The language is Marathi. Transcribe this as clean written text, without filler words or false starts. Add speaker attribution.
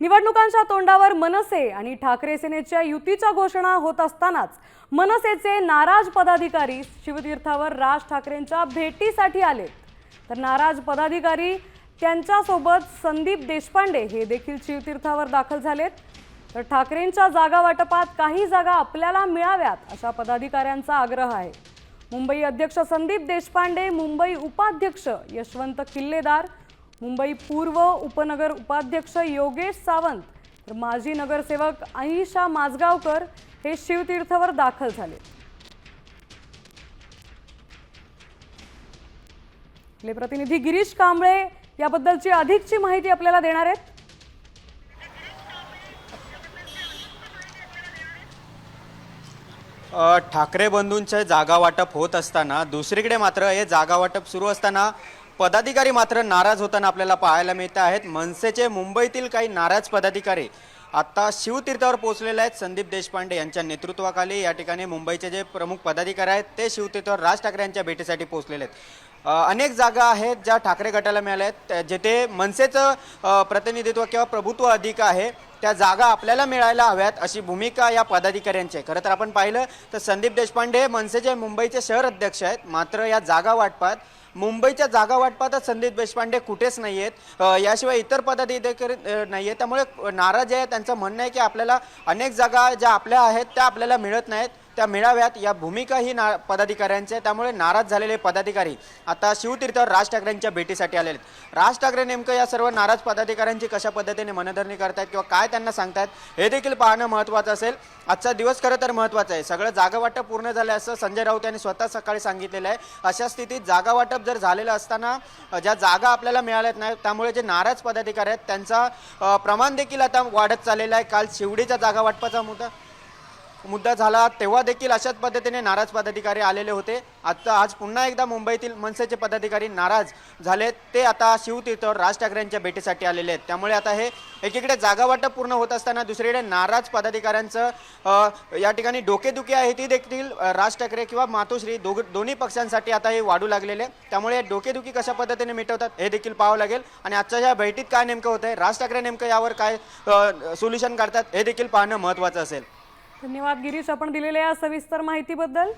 Speaker 1: निवडणुकांच्या तोंडावर मनसे आणि ठाकरे सेनेच्या युतीच्या घोषणा होत असतानाच मनसेचे नाराज पदाधिकारी शिवतीर्थावर राज ठाकरेंच्या भेटीसाठी आलेत। तर नाराज पदाधिकारी त्यांच्यासोबत संदीप देशपांडे हे देखील शिवतीर्थावर दाखल झालेत। तर ठाकरेंच्या जागा वाटपात काही जागा आपल्याला मिळाव्यात अशा पदाधिकाऱ्यांचा आग्रह आहे। मुंबई अध्यक्ष संदीप देशपांडे, मुंबई उपाध्यक्ष यशवंत किल्लेदार, मुंबई पूर्व उपनगर उपाध्यक्ष योगेश सावंत, तर माजी नगरसेवक अहिशा माजगावकर हे शिवतीर्थावर दाखल झाले। आपले प्रतिनिधी गिरीश कांबळे याबद्दलची अधिकची माहिती आपल्याला देणार आहेत।
Speaker 2: ठाकरे बंधूंचे जागा वाटप होत असताना दुसरीकडे मात्र हे जागा वाटप सुरू असताना पदाधिकारी मात्र नाराज होताना आपल्याला पाहायला मिळत आहेत। मनसेचे मुंबईतील काही नाराज पदाधिकारी आता शिवतीर्थावर पोहोचलेले आहेत। संदीप देशपांडे यांच्या नेतृत्वाखाली या ठिकाणी मुंबईचे जे प्रमुख पदाधिकारी आहेत ते शिवतीर्थावर राज ठाकरे यांच्या भेटीसाठी पोहोचलेले आहेत। अनेक जागा आहेत ज्या ठाकरे गटाला मिळाल्या आहेत, जिथे मनसेचं प्रतिनिधित्व किंवा प्रभुत्व अधिक आहे, त्या जागा आपल्याला मिळायला हव्यात अशी भूमिका या पदाधिकाऱ्यांची आहे। खरं तर आपण पाहिलं तर संदीप देशपांडे मनसेचे मुंबईचे शहर अध्यक्ष आहेत, मात्र या जागा वाटपात मुंबईच्या जागा वाटपातच संदीप देशपांडे कुठेच नाही आहेत, याशिवाय इतर पदाधिकारी नाही आहेत। त्यामुळे नाराज आहे। त्यांचं म्हणणं आहे की आपल्याला अनेक जागा ज्या आपल्या आहेत त्या आपल्याला मिळत नाहीत, त्या मिळाव्यात या भूमिका ही पदाधिकाऱ्यांची आहे। त्यामुळे नाराज झालेले पदाधिकारी आता शिवतीर्थावर राज ठाकरेंच्या भेटीसाठी आलेले आहेत। राज ठाकरे नेमकं या सर्व नाराज पदाधिकाऱ्यांची कशा पद्धतीने मनधरणी करतायत किंवा काय त्यांना सांगतायत हे देखील पाहणं महत्त्वाचं असेल। आजचा दिवस खरं तर महत्त्वाचा आहे। सगळं जागा वाटप पूर्ण झालं असं संजय राऊत यांनी स्वतः सकाळी सांगितलेलं आहे। अशा स्थितीत जागा वाटप जर झालेलं असताना ज्या जागा आपल्याला मिळाल्यात नाही, त्यामुळे जे नाराज पदाधिकारी आहेत त्यांचा प्रमाण देखील आता वाढत चाललेलं आहे। काल शिवडीच्या जागा वाटपाचा मुद्दा झाला तेव्हा देखील अशाच पद्धतीने नाराज पदाधिकारी आलेले होते। आता आज पुन्हा एकदा मुंबईतील मनसेचे पदाधिकारी नाराज झाले, ते आता शिवतीर्थावर राज ठाकरेंच्या भेटीसाठी आलेले आहेत। त्यामुळे आता हे एकीकडे जागा वाटप पूर्ण होत असताना दुसरीकडे नाराज पदाधिकाऱ्यांचं या ठिकाणी डोकेदुखी आहे ती देखील राज ठाकरे किंवा मातोश्री दोन्ही पक्षांसाठी आता हे वाढू लागलेले। त्यामुळे डोकेदुखी कशा पद्धतीने मिटवतात हे देखील पाहावं लागेल आणि आजच्या या भेटीत काय नेमकं होतंय, राज ठाकरे नेमकं यावर काय सोल्युशन काढतात हे देखील पाहणं महत्त्वाचं असेल।
Speaker 1: धन्यवाद गिरीश, आपण दिलेल्या या सविस्तर माहितीबद्दल।